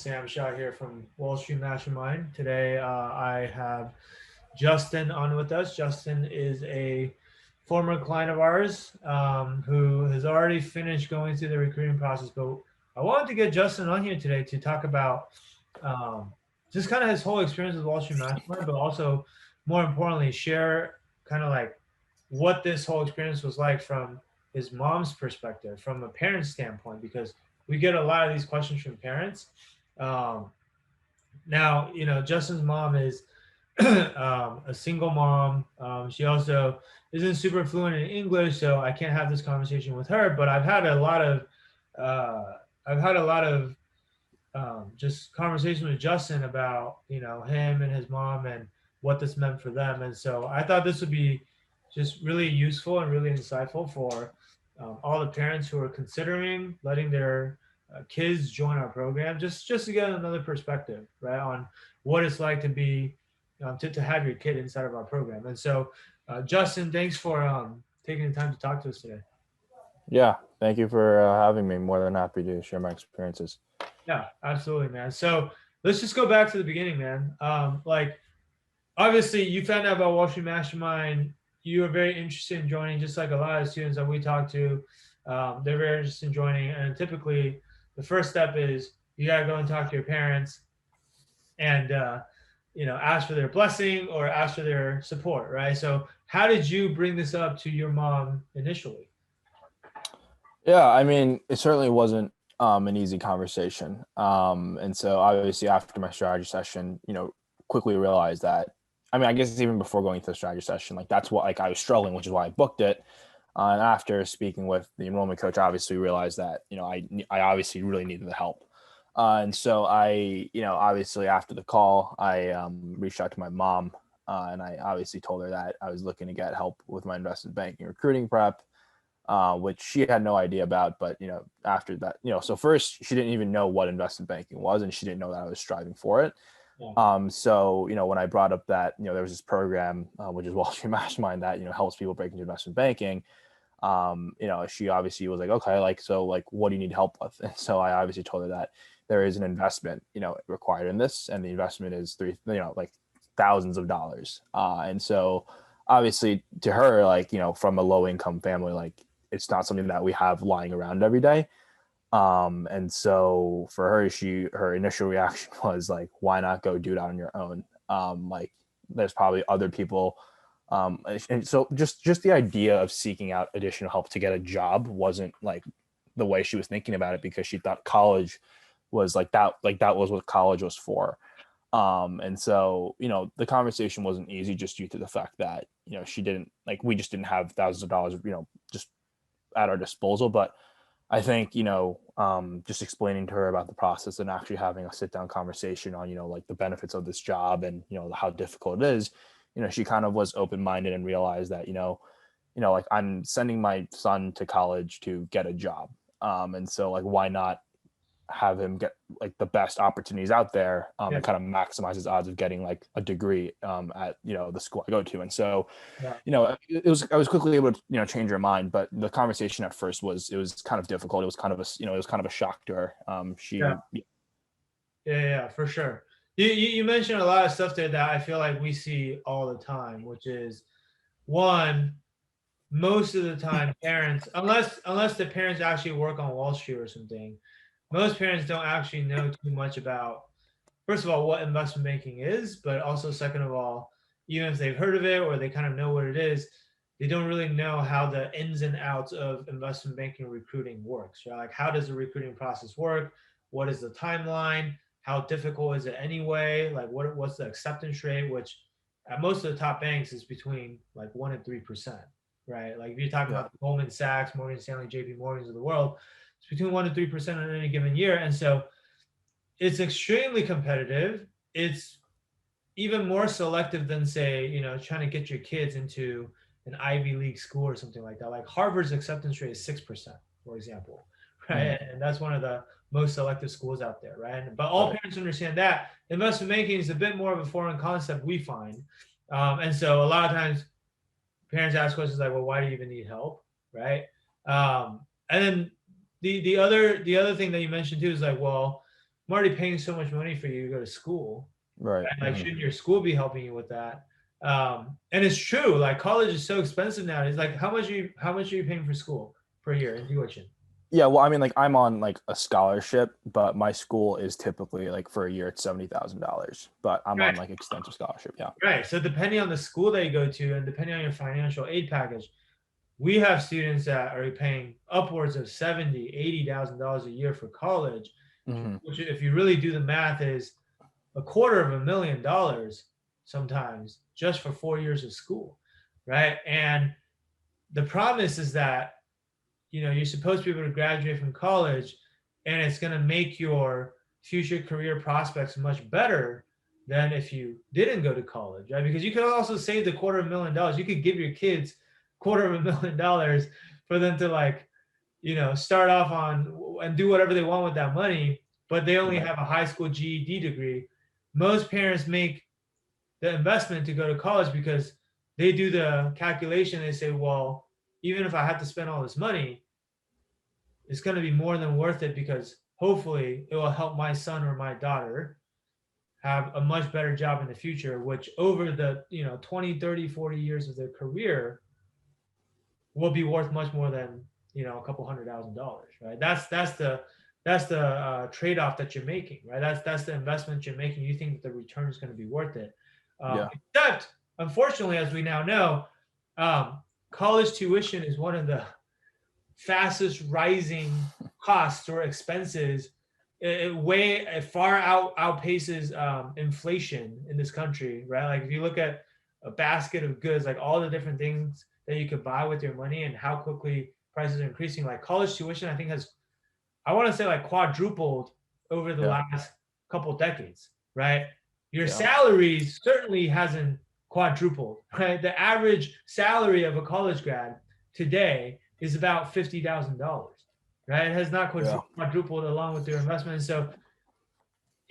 Sam Shaw here from Wall Street Mastermind. Today, I have Justin on with us. Justin is a former client of ours who has already finished going through the recruiting process. But I wanted to get Justin on here today to talk about um, just kind of his whole experience with Wall Street Mastermind, but also more importantly, share kind of like what this whole experience was like from his mom's perspective, from a parent's standpoint, because we get a lot of these questions from parents. Um, Now, Justin's mom is a single mom. She also isn't super fluent in English, so I can't have this conversation with her. But uh, I've had a lot of just conversation with Justin about him and his mom and what this meant for them. And so I thought this would be just really useful and really insightful for all the parents who are considering letting their kids join our program, just to get another perspective, right, on what it's like to be to have your kid inside of our program. And so, Justin, thanks for taking the time to talk to us today. Yeah, thank you for having me. More than happy to share my experiences. Yeah, absolutely, man. So let's just go back to the beginning, man. Like, obviously, you found out about Wall Street Mastermind. You were very interested in joining, just like a lot of students that we talk to. They're very interested in joining, and typically, the first step is you gotta go and talk to your parents, and ask for their blessing or ask for their support, right? So, how did you bring this up to your mom initially? Yeah, I mean, it certainly wasn't an easy conversation. And so obviously after my strategy session, quickly realized that, I mean, I guess even before going to the strategy session, like that's what, like I was struggling, which is why I booked it. And after speaking with the enrollment coach, I obviously realized that, I obviously really needed the help. And so obviously after the call, I reached out to my mom and I obviously told her that I was looking to get help with my investment banking recruiting prep, which she had no idea about. But, after that, so first she didn't even know what investment banking was, and she didn't know that I was striving for it. Yeah. So, when I brought up that, there was this program, which is Wall Street Mastermind that, helps people break into investment banking, she obviously was like, okay, like, what do you need help with? And so I obviously told her that there is an investment, required in this, and the investment is like thousands of dollars. And so obviously to her, like, from a low income family, like it's not something that we have lying around every day. And so for her, her initial reaction was like, why not go do it on your own? Like there's probably other people. And so just the idea of seeking out additional help to get a job wasn't like the way she was thinking about it, because she thought college was like that was what college was for. And so, the conversation wasn't easy just due to the fact that, we just didn't have thousands of dollars, just at our disposal. But I think, just explaining to her about the process and actually having a sit down conversation on, like the benefits of this job and, how difficult it is, she kind of was open minded and realized that, like I'm sending my son to college to get a job. And so like, why not have him get like the best opportunities out there, Yeah. and kind of maximize his odds of getting like a degree at the school I go to. And so Yeah. I was quickly able to change her mind, but the conversation at first was kind of difficult. It was kind of a shock to her. Yeah. Yeah, for sure. You mentioned a lot of stuff there that I feel like we see all the time, which is one, most of the time parents, unless the parents actually work on Wall Street or something, most parents don't actually know too much about, first of all, what investment banking is, but also second of all, even if they've heard of it or they kind of know what it is, they don't really know how the ins and outs of investment banking recruiting works, right? Like, how does the recruiting process work? What is the timeline? How difficult is it anyway? Like, what's the acceptance rate? Which at most of the top banks is between like 1% and 3%, right? Like if you're talking Yeah. about the Goldman Sachs, Morgan Stanley, JP Morgans of the world, it's between 1% to 3% in any given year. And so it's extremely competitive. It's even more selective than, say, trying to get your kids into an Ivy League school or something like that. Like Harvard's acceptance rate is 6%, for example, right? Mhm. And that's one of the most selective schools out there, right? But all Right. parents understand that investment banking is a bit more of a foreign concept, we find. And so a lot of times parents ask questions like, well, why do you even need help, right? And then the other thing that you mentioned too is like, well, I'm already paying so much money for you to go to school. Right. Right? Like, shouldn't your school be helping you with that? And it's true. Like, college is so expensive now. It's like, how much are you paying for school per year in tuition? Yeah, well, I mean, like I'm on like a scholarship, but my school is typically like for a year it's $70,000, but I'm Right. on like extensive scholarship. Yeah. Right. So depending on the school that you go to and depending on your financial aid package, we have students that are paying upwards of 70, $80,000 a year for college, Hmm. which if you really do the math is $250,000 sometimes just for 4 years of school. Right. And the promise is that, you're supposed to be able to graduate from college and it's going to make your future career prospects much better than if you didn't go to college, right? Because you could also save the $250,000. You could give your kids $250,000 for them to, like, start off on and do whatever they want with that money, but they only Right. have a high school GED degree. Most parents make the investment to go to college because they do the calculation. They say, well, even if I have to spend all this money, it's going to be more than worth it because hopefully it will help my son or my daughter have a much better job in the future, which over the 20, 30, 40 years of their career will be worth much more than a couple $100,000, right? That's the trade-off that you're making, right? That's the investment you're making. You think that the return is going to be worth it. Yeah. Except, unfortunately, as we now know, college tuition is one of the fastest rising costs or expenses. It far outpaces inflation in this country, right? Like, if you look at a basket of goods, like all the different things that you could buy with your money and how quickly prices are increasing, like college tuition, I think has, I want to say, like quadrupled over the Yeah. last couple decades, right? Your Yeah. salaries certainly hasn't quadrupled, right? The average salary of a college grad today is about $50,000, right? It has not Yeah. quadrupled along with their investment. So,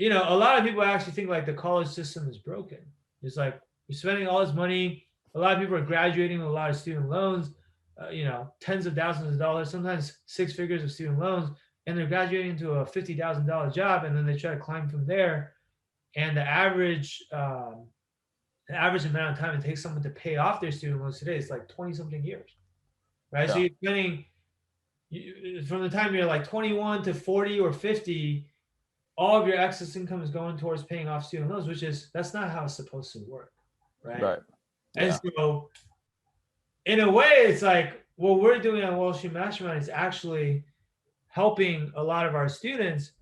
a lot of people actually think like the college system is broken. It's like you're spending all this money. A lot of people are graduating with a lot of student loans, tens of thousands of dollars, sometimes six figures of student loans, and they're graduating to a $50,000 job, and then they try to climb from there. And the average amount of time it takes someone to pay off their student loans today is like 20 something years, right? So Yeah. you're spending from the time you're like 21 to 40 or 50, all of your excess income is going towards paying off student loans, that's not how it's supposed to work, right? Right. And Yeah. so, in a way, it's like what we're doing on Wall Street Mastermind is actually helping a lot of our students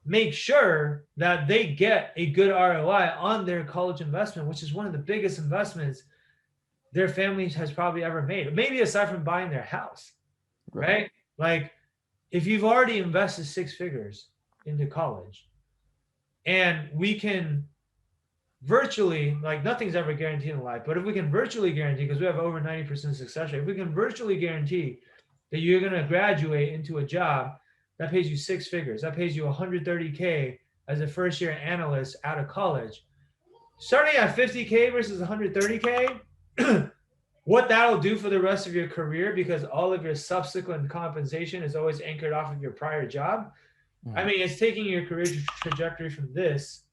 make sure that they get a good ROI on their college investment, which is one of the biggest investments their family has probably ever made, maybe aside from buying their house, right? Like, if you've already invested six figures into college and we can virtually, like, nothing's ever guaranteed in life, but if we can virtually guarantee, because we have over 90% success rate, if we can virtually guarantee that you're going to graduate into a job that pays you six figures, that pays you 130K as a first year analyst out of college, starting at 50K versus 130K, what that'll do for the rest of your career, because all of your subsequent compensation is always anchored off of your prior job. I mean, it's taking your career trajectory from this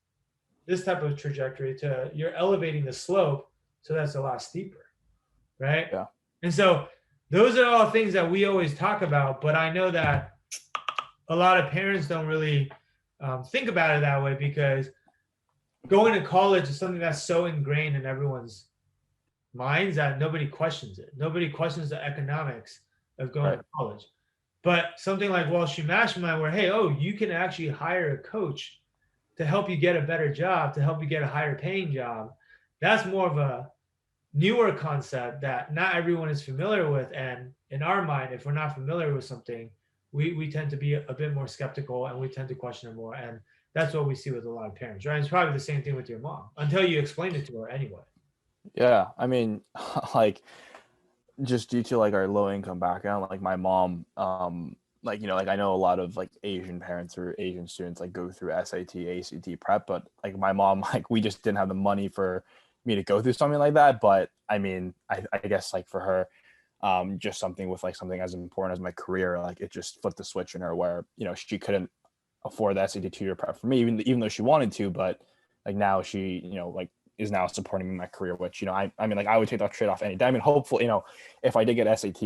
type of trajectory to, you're elevating the slope, so that's a lot steeper, right? Yeah. And so those are all things that we always talk about, but I know that a lot of parents don't really think about it that way, because going to college is something that's so ingrained in everyone's minds that nobody questions it. Nobody questions the economics of going to college. But something like Wall Street Mastermind, where, hey, you can actually hire a coach to help you get a better job, to help you get a higher paying job, that's more of a newer concept that not everyone is familiar with. And in our mind, if we're not familiar with something, we tend to be a bit more skeptical and we tend to question it more. And that's what we see with a lot of parents, right? It's probably the same thing with your mom until you explain it to her anyway. Yeah. I mean, like, just due to like our low income background, like my mom, like, like I know a lot of like Asian parents or Asian students like go through SAT, ACT prep, but like my mom, like we just didn't have the money for me to go through something like that. But I mean, I guess like for her, just something with like something as important as my career, like it just flipped the switch in her where, she couldn't afford the SAT tutor prep for me, even though she wanted to, but like now she, like is now supporting me in my career, which, I mean, like I would take that trade off any day. I mean, hopefully, if I did get SAT,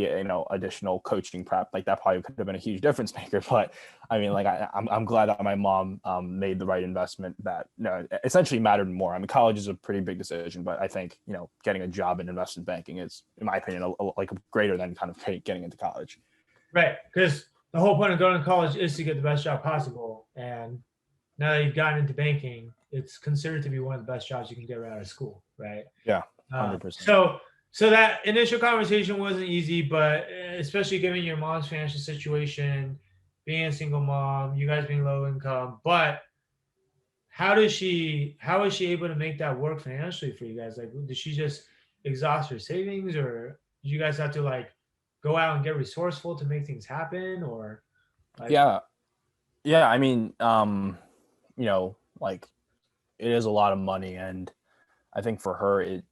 additional coaching prep, like that probably could have been a huge difference maker. But I mean, like I'm glad that my mom made the right investment that, essentially mattered more. I mean, college is a pretty big decision, but I think, getting a job in investment banking is, in my opinion, like greater than kind of getting into college. Right. Because the whole point of going to college is to get the best job possible. And now that you've gotten into banking, it's considered to be one of the best jobs you can get right out of school, right? Yeah, 100%. So that initial conversation wasn't easy, but especially given your mom's financial situation, being a single mom, you guys being low income, but how is she able to make that work financially for you guys? Like, did she just exhaust her savings, or did you guys have to like go out and get resourceful to make things happen, or like? Yeah. I mean, like it is a lot of money, and I think for her,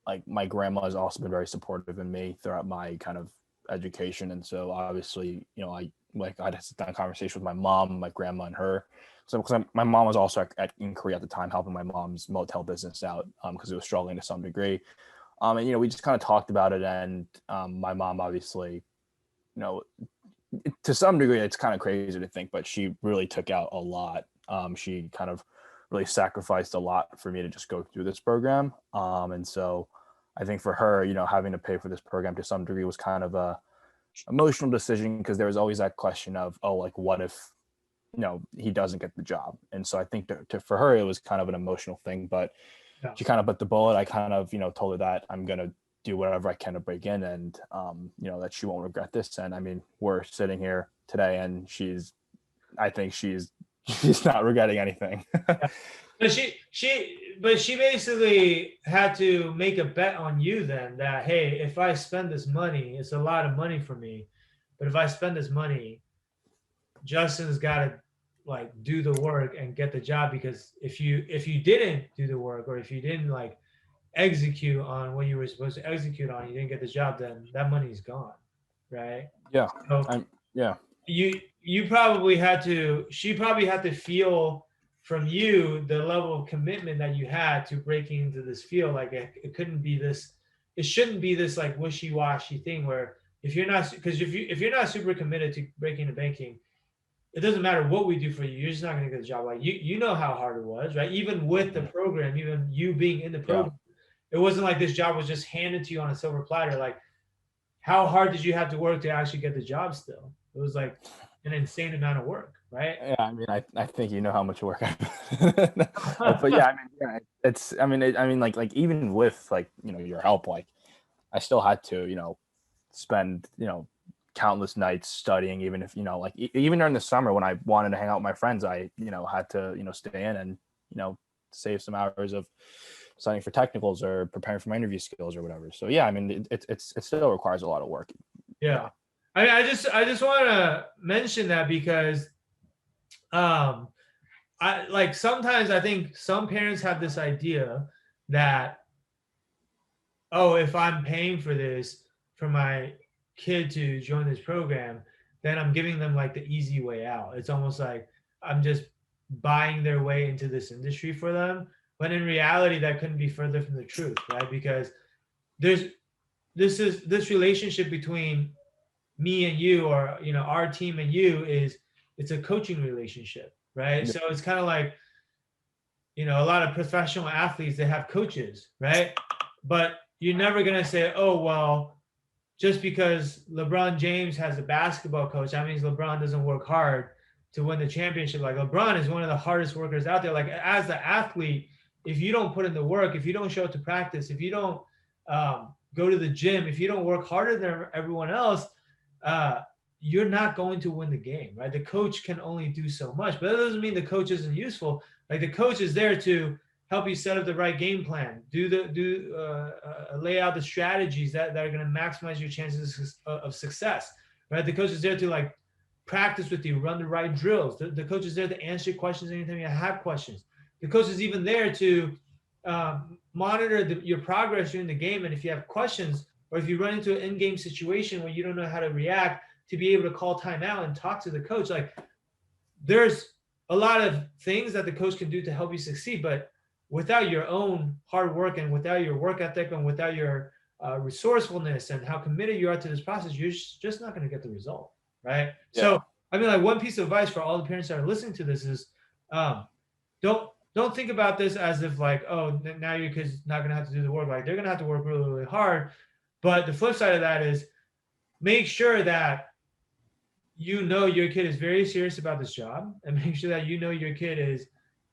like my grandma has also been very supportive in me throughout my kind of education. And so obviously, I had a sit down conversation with my mom, my grandma, and her. So because my mom was also in Korea at the time, helping my mom's motel business out because it was struggling to some degree. And we just kind of talked about it, and my mom obviously, to some degree, it's kind of crazy to think, but she really took out a lot. She kind of really sacrificed a lot for me to just go through this program. And so I think for her, having to pay for this program to some degree was kind of a emotional decision, because there was always that question of, oh, like what if, he doesn't get the job? And so I think for her, it was kind of an emotional thing, but Yeah. she kind of bit the bullet. I kind of, told her that I'm going to do whatever I can to break in, and, that she won't regret this. And I mean, we're sitting here today, and I think she's not regretting anything. Yeah. But she basically had to make a bet on you then, that, hey, if I spend this money, it's a lot of money for me, but if I spend this money, Justin's got to like do the work and get the job, because if you didn't do the work, or if you didn't like execute on what you were supposed to execute on, you didn't get the job, then that money's gone, right? Yeah. So yeah. She probably had to feel from you the level of commitment that you had to breaking into this field. Like it shouldn't be this like wishy-washy thing where if you're not super committed to breaking into banking, it doesn't matter what we do for you, you're just not going to get the job. Like you know how hard it was, right? Even with the program, even you being in the program, it wasn't like this job was just handed to you on a silver platter. Like, how hard did you have to work to actually get the job still? It was like an insane amount of work, right? Yeah, I mean, I think how much work I've but yeah, I mean, yeah, it's, I mean, like even with like, your help, like I still had to, spend, countless nights studying, even if, like even during the summer when I wanted to hang out with my friends, I, had to, stay in and, save some hours of studying for technicals or preparing for my interview skills or whatever. So yeah, I mean, it still requires a lot of work. Yeah. I just want to mention that because I like sometimes I think some parents have this idea that, oh, if I'm paying for this for my kid to join this program, then I'm giving them like the easy way out. It's almost like I'm just buying their way into this industry for them. But in reality, that couldn't be further from the truth, right? Because this relationship between me and you, or our team and you, it's a coaching relationship, right? Yeah. So it's kind of like, a lot of professional athletes, they have coaches, right? But you're never going to say, oh, well, just because LeBron James has a basketball coach, that means LeBron doesn't work hard to win the championship. Like, LeBron is one of the hardest workers out there. Like, as the athlete, if you don't put in the work, if you don't show up to practice, if you don't go to the gym, if you don't work harder than everyone else, you're not going to win the game, right? The coach can only do so much, but that doesn't mean the coach isn't useful. Like, the coach is there to help you set up the right game plan, lay out the strategies that are going to maximize your chances of success, right? The coach is there to like practice with you, run the right drills. The coach is there to answer questions anytime you have questions. The coach is even there to monitor your progress during the game. And if you have questions, or if you run into an in-game situation where you don't know how to react, to be able to call timeout and talk to the coach. Like, there's a lot of things that the coach can do to help you succeed, but without your own hard work and without your work ethic and without your resourcefulness and how committed you are to this process, you're just not going to get the result, right? Yeah. So, I mean, like one piece of advice for all the parents that are listening to this is, um, don't think about this as if like, oh, now your kid's not going to have to do the work. Like they're going to have to work really, really hard. But the flip side of that is make sure that you know your kid is very serious about this job, and make sure that you know your kid is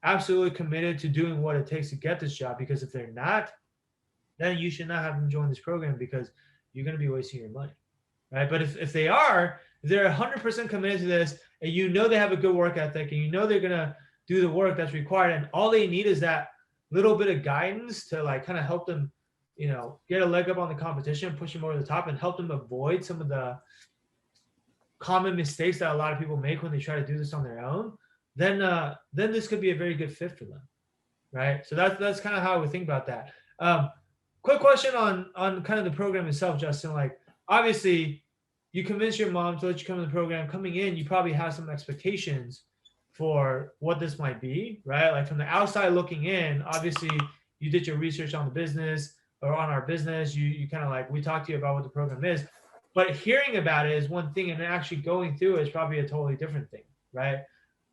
absolutely committed to doing what it takes to get this job. Because if they're not, then you should not have them join this program because you're going to be wasting your money, right? But if they are, if they're 100% committed to this, and you know they have a good work ethic, and you know they're going to do the work that's required, and all they need is that little bit of guidance to like kind of help them, get a leg up on the competition, push them over the top, and help them avoid some of the common mistakes that a lot of people make when they try to do this on their own, then this could be a very good fit for them, right? So that's kind of how we think about that. Quick question on kind of the program itself, Justin. Like, obviously, you convinced your mom to let you come to the program. Coming in, you probably have some expectations for what this might be, right? Like from the outside looking in, obviously, you did your research on the business or on our business. You kind of like, we talked to you about what the program is. But hearing about it is one thing, and actually going through it is probably a totally different thing, right?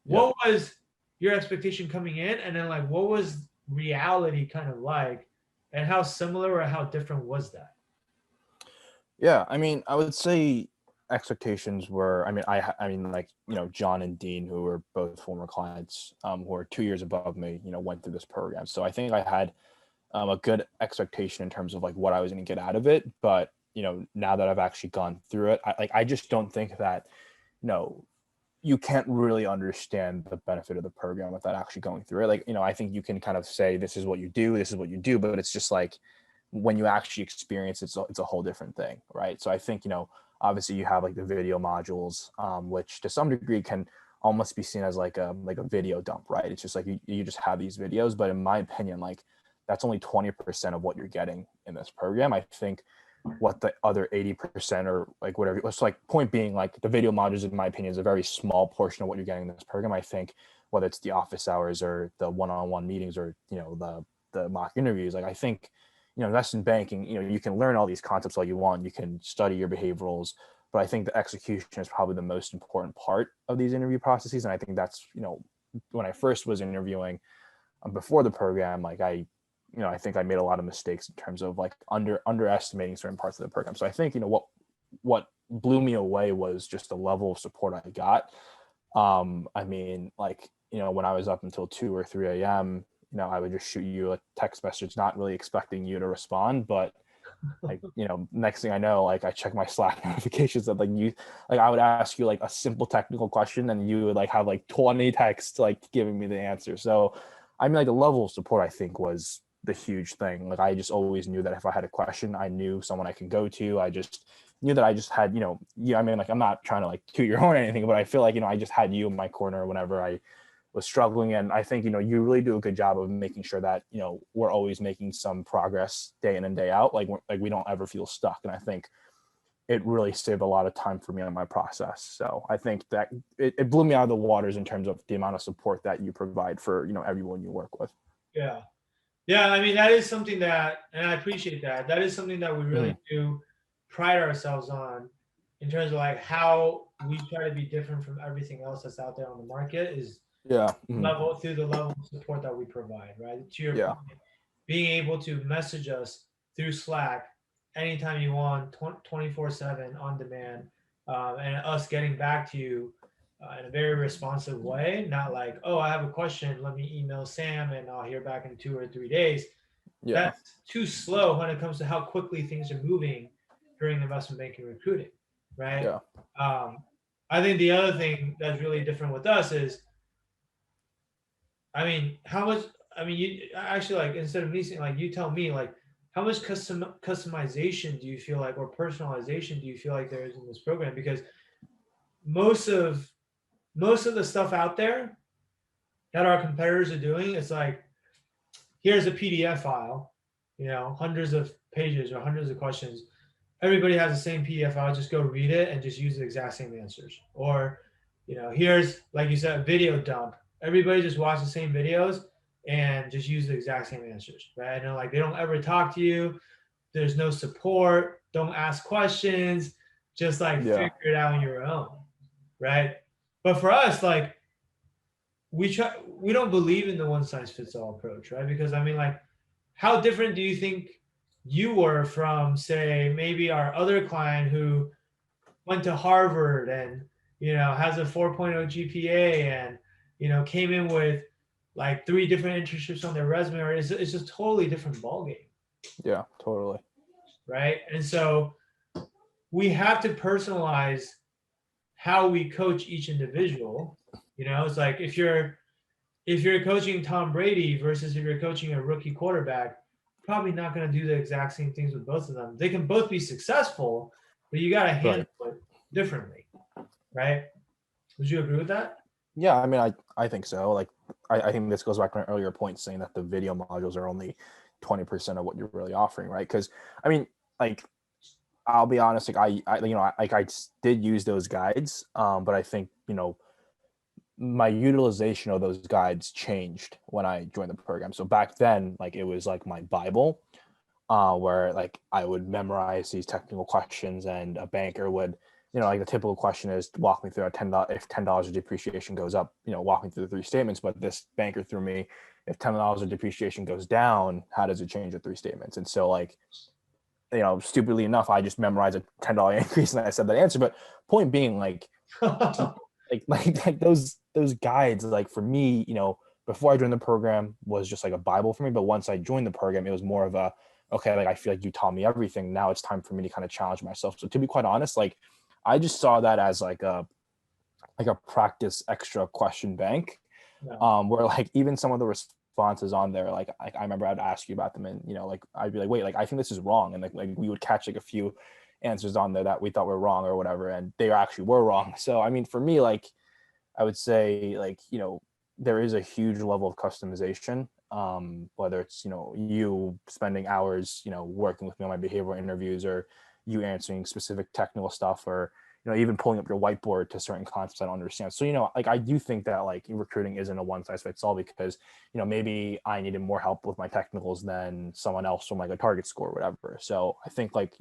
What was your expectation coming in, and then like what was reality kind of like, and how similar or how different was that? Yeah, I mean, I would say expectations were. I mean, like John and Dean, who were both former clients, who are 2 years above me, went through this program. So I think I had a good expectation in terms of like what I was going to get out of it. But now that I've actually gone through it, I just don't think that you can't really understand the benefit of the program without actually going through it. Like, I think you can kind of say, this is what you do, but it's just like, when you actually experience it, it's a whole different thing. Right. So I think, obviously you have like the video modules, which to some degree can almost be seen as like a video dump, right? It's just like, you just have these videos, but in my opinion, like that's only 20% of what you're getting in this program. I think what the other 80% or like whatever, it's like, point being, like the video modules, in my opinion, is a very small portion of what you're getting in this program. I think whether it's the office hours or the one-on-one meetings or, the mock interviews, like I think, investment banking, you can learn all these concepts all you want. You can study your behaviorals, but I think the execution is probably the most important part of these interview processes. And I think that's, when I first was interviewing before the program, like I think I made a lot of mistakes in terms of like underestimating certain parts of the program. So I think, what blew me away was just the level of support I got. I mean, like, when I was up until 2 or 3 a.m., I would just shoot you a text message, not really expecting you to respond. But next thing I know, like I check my Slack notifications that I would ask you like a simple technical question and you would like have like 20 texts like giving me the answer. So I mean, like the level of support I think was the huge thing. Like I just always knew that if I had a question, I knew someone I could go to. I just knew that I just had, I mean, like I'm not trying to like toot your horn or anything, but I feel like, I just had you in my corner whenever I was struggling. And I think, you really do a good job of making sure that, we're always making some progress day in and day out. Like we don't ever feel stuck. And I think it really saved a lot of time for me on my process. So I think that it blew me out of the waters in terms of the amount of support that you provide for, everyone you work with. Yeah. Yeah. I mean, that is something that, and I appreciate that. That is something that we really do pride ourselves on in terms of like how we try to be different from everything else that's out there on the market is level through the level of support that we provide, right? To your point, being able to message us through Slack anytime you want, 24/7 on demand, and us getting back to you in a very responsive way, not like, oh, I have a question, let me email Sam and I'll hear back in 2 or 3 days. That's too slow when it comes to how quickly things are moving during investment banking recruiting, right? I think the other thing that's really different with us is, I mean, how much? I mean, you actually like, instead of me saying, like, you tell me, like, how much customization do you feel like, or personalization do you feel like there is in this program? Because most of the stuff out there that our competitors are doing, it's like, here's a PDF file, hundreds of pages or hundreds of questions. Everybody has the same PDF file. Just go read it and just use the exact same answers. Or Here's, like you said, a video dump. Everybody just watch the same videos and just use the exact same answers, right? And like they don't ever talk to you. There's no support. Don't ask questions. Just like Yeah. figure it out on your own, right? But for us, like we don't believe in the one size fits all approach, right? Because I mean, like, how different do you think you were from, say, maybe our other client who went to Harvard and has a 4.0 GPA and came in with like 3 different internships on their resume, or it's just totally different ballgame, Yeah, totally. right? And so we have to personalize how we coach each individual. It's like if you're coaching Tom Brady versus if you're coaching a rookie quarterback, probably not going to do the exact same things with both of them. They can both be successful, but you got to handle it differently, right? Would you agree with that? Yeah, I mean, I think so. Like, I think this goes back to my earlier point saying that the video modules are only 20% of what you're really offering, right? Because, I mean, like, I'll be honest, like, I did use those guides, but I think, my utilization of those guides changed when I joined the program. So back then, like, it was like my Bible, where like I would memorize these technical questions, and a banker would, like the typical question is walk me through if $10 of depreciation goes up, walk me through the 3 statements. But this banker threw me, if $10 of depreciation goes down, how does it change the 3 statements? And so like, stupidly enough, I just memorized a $10 increase and I said that answer. But point being, like, like those guides, like for me, before I joined the program was just like a Bible for me. But once I joined the program, it was more of a, okay, like I feel like you taught me everything. Now it's time for me to kind of challenge myself. So to be quite honest, like I just saw that as like a practice extra question bank, Yeah. where like even some of the responses on there, like I remember I'd ask you about them, and like I'd be like, wait, like I think this is wrong, and like we would catch like a few answers on there that we thought were wrong or whatever, and they actually were wrong. So I mean, for me, like I would say, like, there is a huge level of customization, whether it's, you spending hours, working with me on my behavioral interviews, or you answering specific technical stuff, or, even pulling up your whiteboard to certain concepts I don't understand. So, like, I do think that like recruiting isn't a one size fits all, because, maybe I needed more help with my technicals than someone else from like a target score or whatever. So I think like,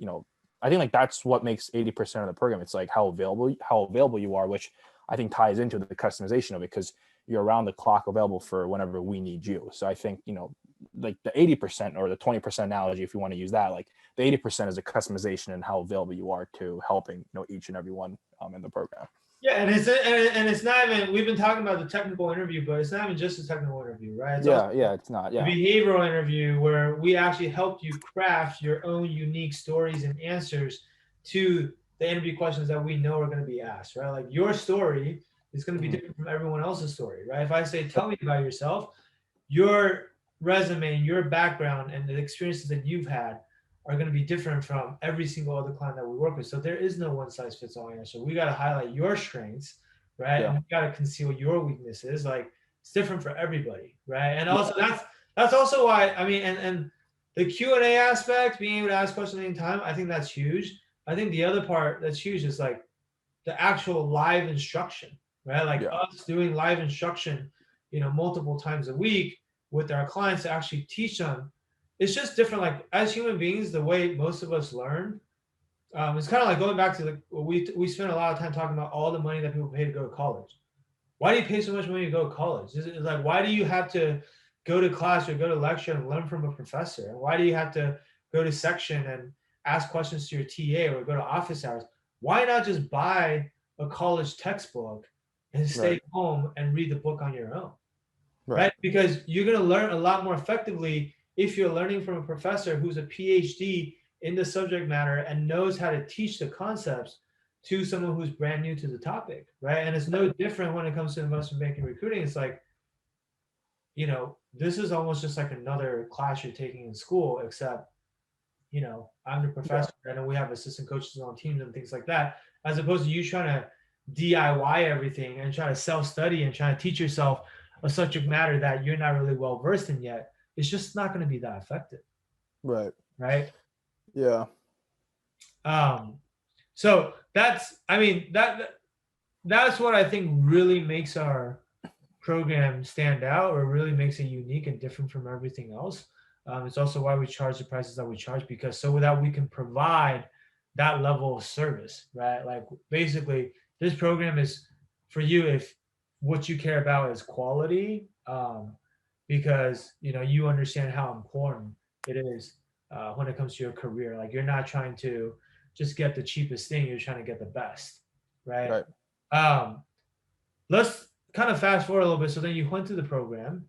I think like that's what makes 80% of the program. It's like how available you are, which I think ties into the customization of it, because you're around the clock available for whenever we need you. So I think, like the 80% or the 20% analogy, if you want to use that, like the 80% is a customization and how available you are to helping, each and every one in the program. Yeah, and it's not even, we've been talking about the technical interview, but it's not even just a technical interview, right? It's also It's not. the Yeah. behavioral interview where we actually help you craft your own unique stories and answers to the interview questions that we know are going to be asked, right? Like your story is going to be different from everyone else's story, right? If I say, tell me about yourself, your resume, your background, and the experiences that you've had are going to be different from every single other client that we work with. So there is no one size fits all answer. We got to highlight your strengths, right? Yeah. And we got to conceal your weaknesses. Like it's different for everybody, right? And also Yeah. that's also why, I mean, and the Q&A aspect, being able to ask questions anytime, I think that's huge. I think the other part that's huge is like the actual live instruction, right? Like us doing live instruction, multiple times a week with our clients to actually teach them. It's just different. Like as human beings, the way most of us learn, it's kind of like going back to like we spend a lot of time talking about all the money that people pay to go to college. Why do you pay so much money to go to college? It's like, why do you have to go to class or go to lecture and learn from a professor? And why do you have to go to section and ask questions to your TA or go to office hours? Why not just buy a college textbook and stay home and read the book on your own? Right? Because you're going to learn a lot more effectively if you're learning from a professor who's a PhD in the subject matter and knows how to teach the concepts to someone who's brand new to the topic, right? And it's no different when it comes to investment banking recruiting. It's like, this is almost just like another class you're taking in school, except, I'm the professor and then we have assistant coaches on teams and things like that, as opposed to you trying to DIY everything and try to self-study and trying to teach yourself a subject matter that you're not really well versed in yet. It's just not going to be that effective. Right. Yeah. So that's, I mean, that's what I think really makes our program stand out, or really makes it unique and different from everything else. It's also why we charge the prices that we charge, because so that we can provide that level of service, right? Like basically, this program is for you if what you care about is quality, because you understand how important it is when it comes to your career. Like you're not trying to just get the cheapest thing; you're trying to get the best, right? Right. Um, let's kind of fast forward a little bit. So then you went through the program,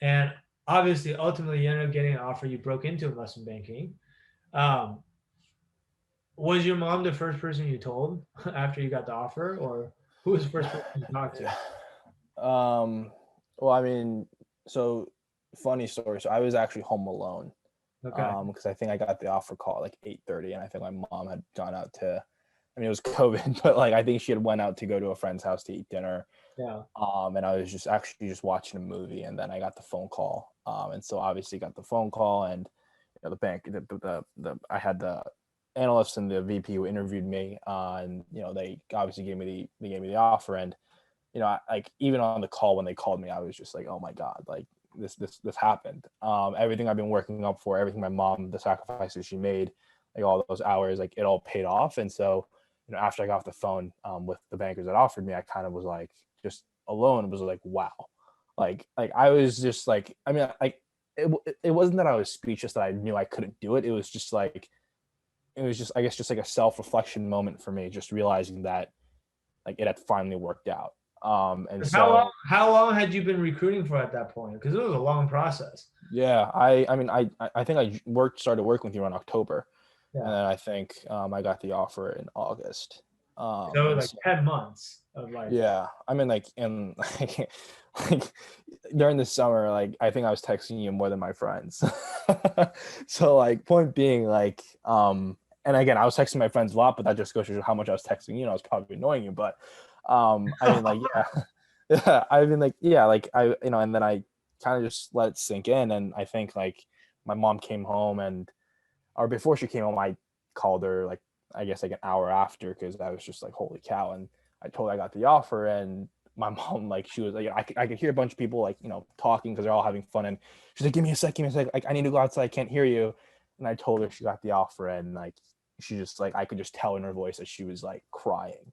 and obviously, ultimately, you ended up getting an offer. You broke into investment banking. Um, was your mom the first person you told after you got the offer, or who was the first person you talked to? Um, well, I mean, so funny story. So I was actually home alone, Okay. because I think I got the offer call at like 8:30, and I think my mom had gone out to, I mean, it was COVID, but like I think she had went out to go to a friend's house to eat dinner. Yeah. And I was just actually just watching a movie, and then I got the phone call. And so obviously got the phone call, and the bank, I had the analysts and the VP who interviewed me, and they obviously gave me the offer, and like even on the call when they called me, I was just like, oh my god, like this happened. Everything I've been working up for, everything my mom, the sacrifices she made, like all those hours, like it all paid off. And so, after I got off the phone with the bankers that offered me, I kind of was like just alone. Was like, wow, like I was just like, I mean, like it wasn't that I was speechless that I knew I couldn't do it. It was just like it was just I guess just like a self reflection moment for me, just realizing that like it had finally worked out. And How long? so How long had you been recruiting for at that point? Because it was a long process. yeah, I mean I think I started working with you around October, and Yeah. then I think I got the offer in August. So And like so 10 months of like. yeah, I mean like in like during the summer, like I think I was texting you more than my friends. So like point being like and again I was texting my friends a lot, but that just goes to show how much I was texting you. I was probably annoying you, but I mean like yeah. Yeah, I mean like yeah, like I and then I kind of just let it sink in, and I think like my mom came home, and or before she came home I called her like I guess like an hour after, because I was just like holy cow, and I told her I got the offer, and my mom like she was like I could hear a bunch of people like talking because they're all having fun, and she's like give me a sec, like I need to go outside, I can't hear you. And I told her she got the offer, and like she just like I could just tell in her voice that she was like crying.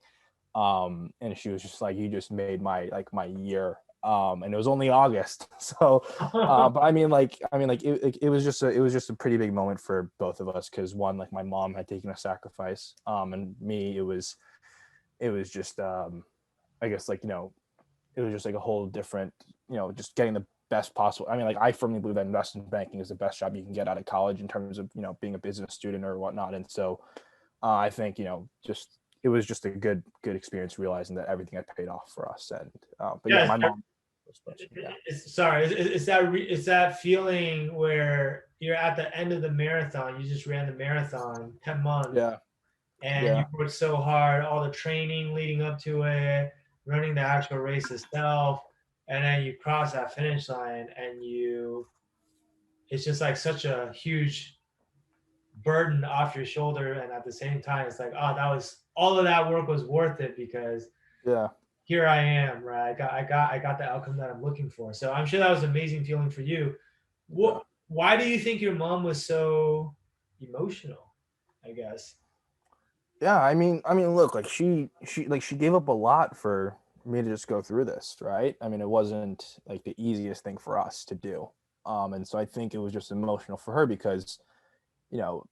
And she was just like you just made my year. And it was only August. So but it was just a pretty big moment for both of us, because one, like my mom had taken a sacrifice, and me, it was just I guess like it was just like a whole different, just getting the best possible. I mean, like I firmly believe that investment banking is the best job you can get out of college in terms of being a business student or whatnot. And so I think just it was just a good experience realizing that everything had paid off for us. And but yeah, Yes. my mom was the person. Yeah. Sorry. It's that feeling where you're at the end of the marathon. You just ran the marathon 10 months, Yeah. and you Yeah. worked so hard, all the training leading up to it, running the actual race itself, and then you cross that finish line, and it's just like such a huge burden off your shoulder, and at the same time, it's like, oh, that was all of that work was worth it, because Yeah. here I am, right? I got the outcome that I'm looking for. So I'm sure that was an amazing feeling for you. Yeah. What? Why do you think your mom was so emotional? I guess. Yeah. I mean, look, like she gave up a lot for me to just go through this, right? I mean, it wasn't like the easiest thing for us to do. And so I think it was just emotional for her because, you know,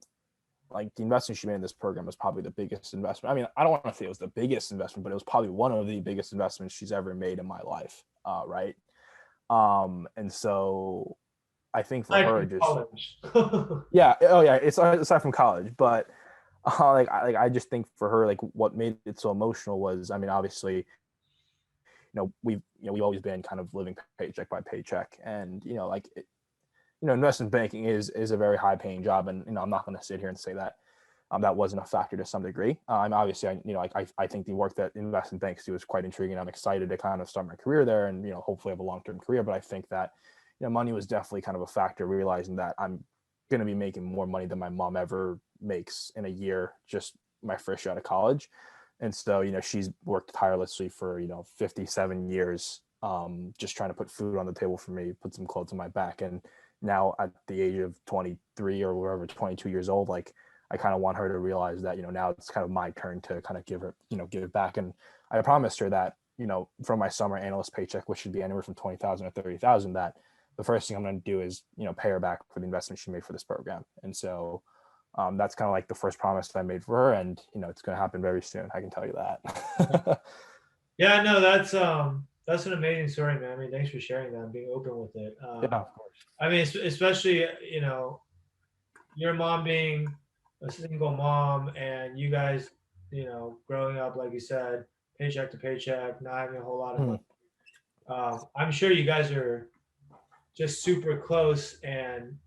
like the investment she made in this program was probably the biggest investment. I mean, I don't want to say it was the biggest investment, but it was probably one of the biggest investments she's ever made in my life. Right. And so I think for Like her, from just college. yeah, oh yeah, it's aside from college, but I just think for her, like what made it so emotional was, I mean, obviously, we've always been kind of living paycheck by paycheck, and investment banking is a very high paying job, and I'm not going to sit here and say that that wasn't a factor to some degree. I'm obviously, I think the work that investment banks do is quite intriguing. I'm excited to kind of start my career there, and hopefully have a long term career. But I think that money was definitely kind of a factor. Realizing that I'm going to be making more money than my mom ever makes in a year, just my first year out of college. And so, she's worked tirelessly for, 57 years, just trying to put food on the table for me, put some clothes on my back. And now at the age of 23 or whatever, 22 years old, like I kind of want her to realize that, now it's kind of my turn to kind of give her, give it back. And I promised her that, from my summer analyst paycheck, which should be anywhere from 20,000 to 30,000, that the first thing I'm going to do is, pay her back for the investment she made for this program. And so that's kind of like the first promise that I made for her, and it's going to happen very soon. I can tell you that. Yeah, no, that's an amazing story, man. I mean, thanks for sharing that and being open with it. Yeah, of course. I mean, especially your mom being a single mom, and you guys, growing up, like you said, paycheck to paycheck, not having a whole lot of money. I'm sure you guys are just super close, and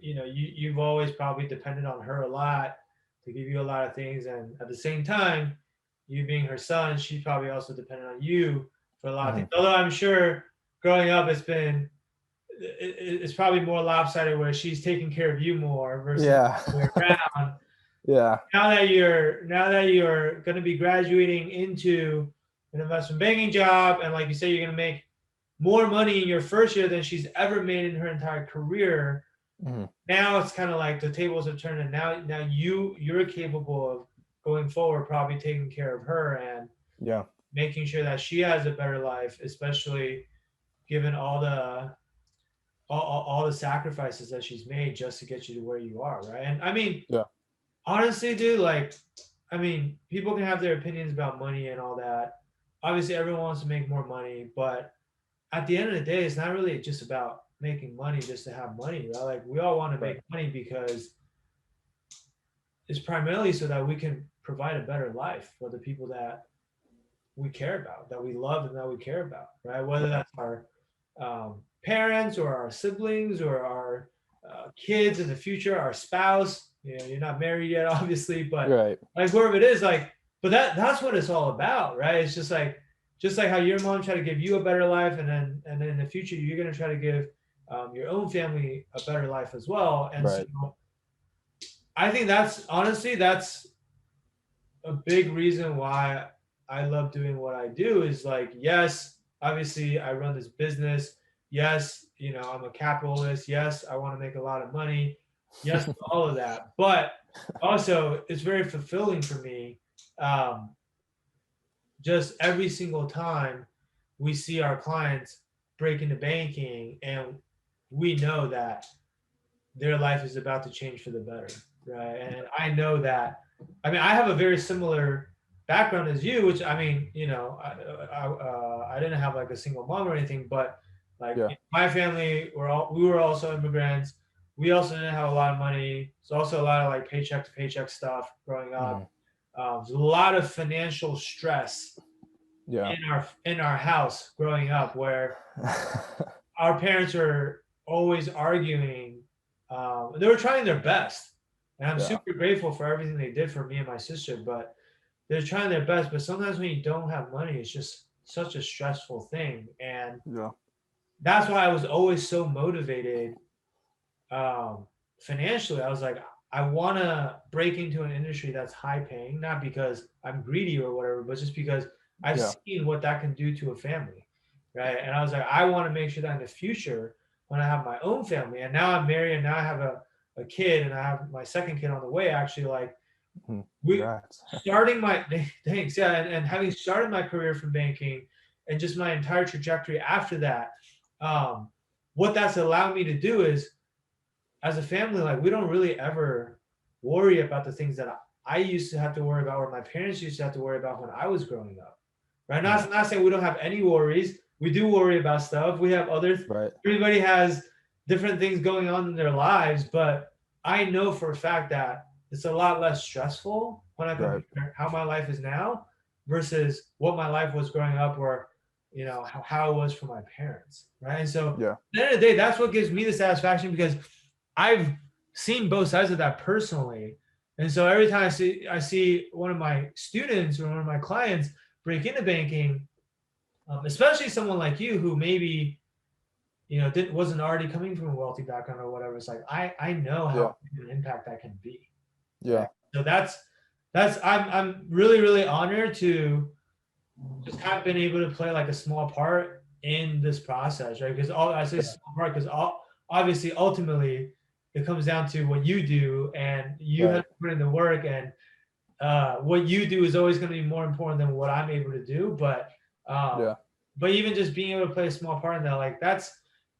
you've always probably depended on her a lot to give you a lot of things, and at the same time, you being her son, she's probably also dependent on you for a lot of things. Although I'm sure growing up, it's probably more lopsided where she's taking care of you more versus the way around. Yeah. Now that you're going to be graduating into an investment banking job, and like you say, you're going to make more money in your first year than she's ever made in her entire career. Now it's kind of like the tables have turned, and now you're capable of going forward, probably taking care of her and making sure that she has a better life, especially given all the sacrifices that she's made just to get you to where you are, right? And I mean, honestly, dude, like, I mean, people can have their opinions about money and all that. Obviously, everyone wants to make more money, but at the end of the day, it's not really just about making money just to have money, right? Like, we all want to make money because it's primarily so that we can provide a better life for the people that we care about, that we love, and that we care about, right? Whether that's our parents or our siblings or our kids in the future, our spouse. You're not married yet, obviously, but like wherever it is, like, but that's what it's all about, right? It's just like how your mom tried to give you a better life, and then in the future you're gonna try to give your own family a better life as well. And so I think that's a big reason why I love doing what I do. Is like, yes, obviously I run this business. Yes, I'm a capitalist. Yes, I want to make a lot of money. Yes, all of that. But also, it's very fulfilling for me. Just every single time we see our clients break into banking, and we know that their life is about to change for the better, right? And I know that. I mean, I have a very similar background as you, which, I mean, I didn't have like a single mom or anything, but like my family we were also immigrants. We also didn't have a lot of money. It's also a lot of like paycheck to paycheck stuff growing up. There's a lot of financial stress in our house growing up, where our parents were always arguing. They were trying their best, and I'm super grateful for everything they did for me and my sister, but they're trying their best. But sometimes when you don't have money, it's just such a stressful thing. And that's why I was always so motivated financially. I was like, I want to break into an industry that's high paying, not because I'm greedy or whatever, but just because I've seen what that can do to a family, right? And I was like, I want to make sure that in the future, when I have my own family, and now I'm married, and now I have a kid, and I have my second kid on the way, actually, like, starting my thanks, and having started my career from banking, and just my entire trajectory after that, what that's allowed me to do is, as a family, like, we don't really ever worry about the things that I used to have to worry about, or my parents used to have to worry about when I was growing up, right? Not saying we don't have any worries. We do worry about stuff. We have others. Everybody has different things going on in their lives, but I know for a fact that it's a lot less stressful when I compare how my life is now versus what my life was growing up, or how it was for my parents, right? And so at the end of the day, that's what gives me the satisfaction, because I've seen both sides of that personally. And so every time I see one of my students or one of my clients break into banking, especially someone like you who maybe wasn't already coming from a wealthy background or whatever, it's like I know how big an impact that can be. Right? So that's I'm really, really honored to just kind of been able to play like a small part in this process, right? Because all I say small part because obviously ultimately it comes down to what you do and you have Right. to put in the work, and what you do is always going to be more important than what I'm able to do. Um, Yeah. but even just being able to play a small part in that, like that's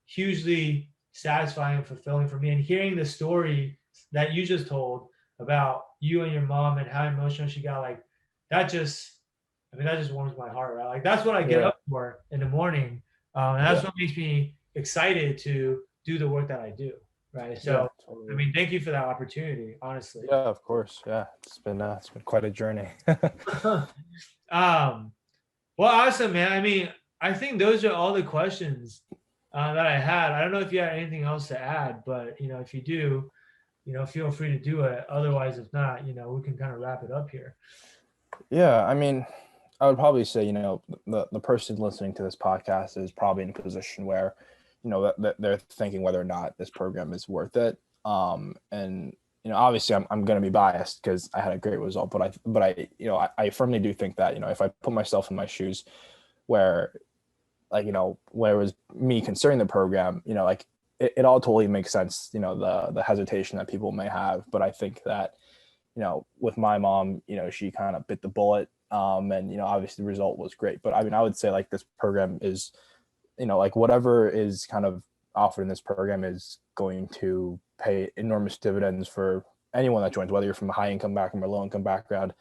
hugely satisfying and fulfilling for me. And hearing the story that you just told about you and your mom and how emotional she got, like that just, I mean, that just warms my heart, right? Like that's what I get Yeah. up for in the morning, and that's Yeah. what makes me excited to do the work that I do, right? Yeah. So, I Totally. mean, thank you for that opportunity, honestly. Yeah, of course. Yeah. It's been quite a journey. um, well, awesome, man. I mean, I think those are all the questions that I had. I don't know if you had anything else to add, but if you do, feel free to do it. Otherwise, if not, we can kind of wrap it up here. Yeah, I mean, I would probably say, the person listening to this podcast is probably in a position where, that they're thinking whether or not this program is worth it. And obviously, I'm going to be biased because I had a great result, but I firmly do think that, if I put myself in my shoes, where like when it was me considering the program, like it all totally makes sense. The hesitation that people may have, but I think that with my mom, she kind of bit the bullet. And obviously the result was great. But I mean, I would say like this program is, like whatever is kind of offered in this program is going to pay enormous dividends for anyone that joins, whether you're from a high income background or low income background.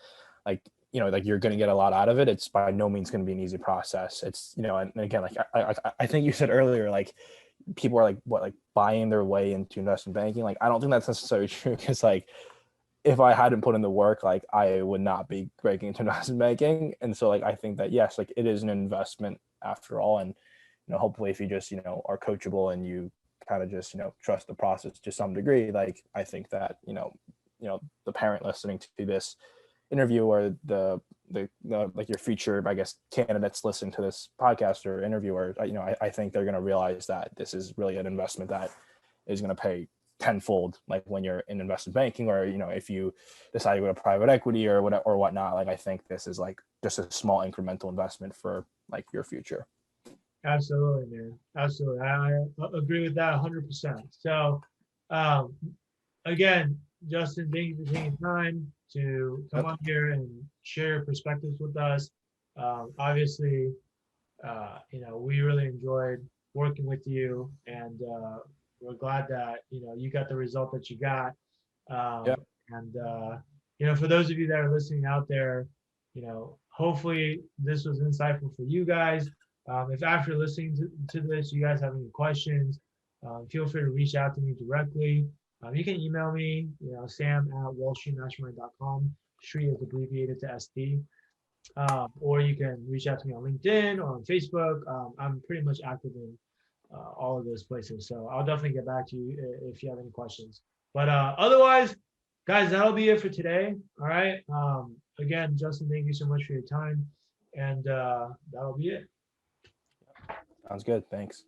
Like, like you're going to get a lot out of it. It's by no means going to be an easy process. It's, and again, like I think you said earlier, like people are like buying their way into investment banking. Like, I don't think that's necessarily true because like, if I hadn't put in the work, like I would not be breaking into investment banking. And so like I think that yes, like it is an investment after all. And hopefully if you just, are coachable and you kind of just, trust the process to some degree, like I think that, the parent listening to this interview or the like your future, I guess, candidates listening to this podcast or interviewer, I think they're going to realize that this is really an investment that is going to pay tenfold, like when you're in investment banking, or if you decide to go to private equity or whatnot. Like I think this is like just a small incremental investment for like your future. Absolutely, man. Absolutely. I agree with that 100%. So, um, again, Justin, thank you for taking time to come Yep. on here and share your perspectives with us. Obviously, we really enjoyed working with you, and we're glad that you got the result that you got. Yeah. And for those of you that are listening out there, hopefully this was insightful for you guys. If after listening to this, you guys have any questions, feel free to reach out to me directly. You can email me, sam@wallstreetmastermind.com. Street is abbreviated to ST. Or you can reach out to me on LinkedIn or on Facebook. I'm pretty much active in all of those places. So I'll definitely get back to you if you have any questions. But otherwise, guys, that'll be it for today. All right. Again, Justin, thank you so much for your time. And that'll be it. Sounds good. Thanks.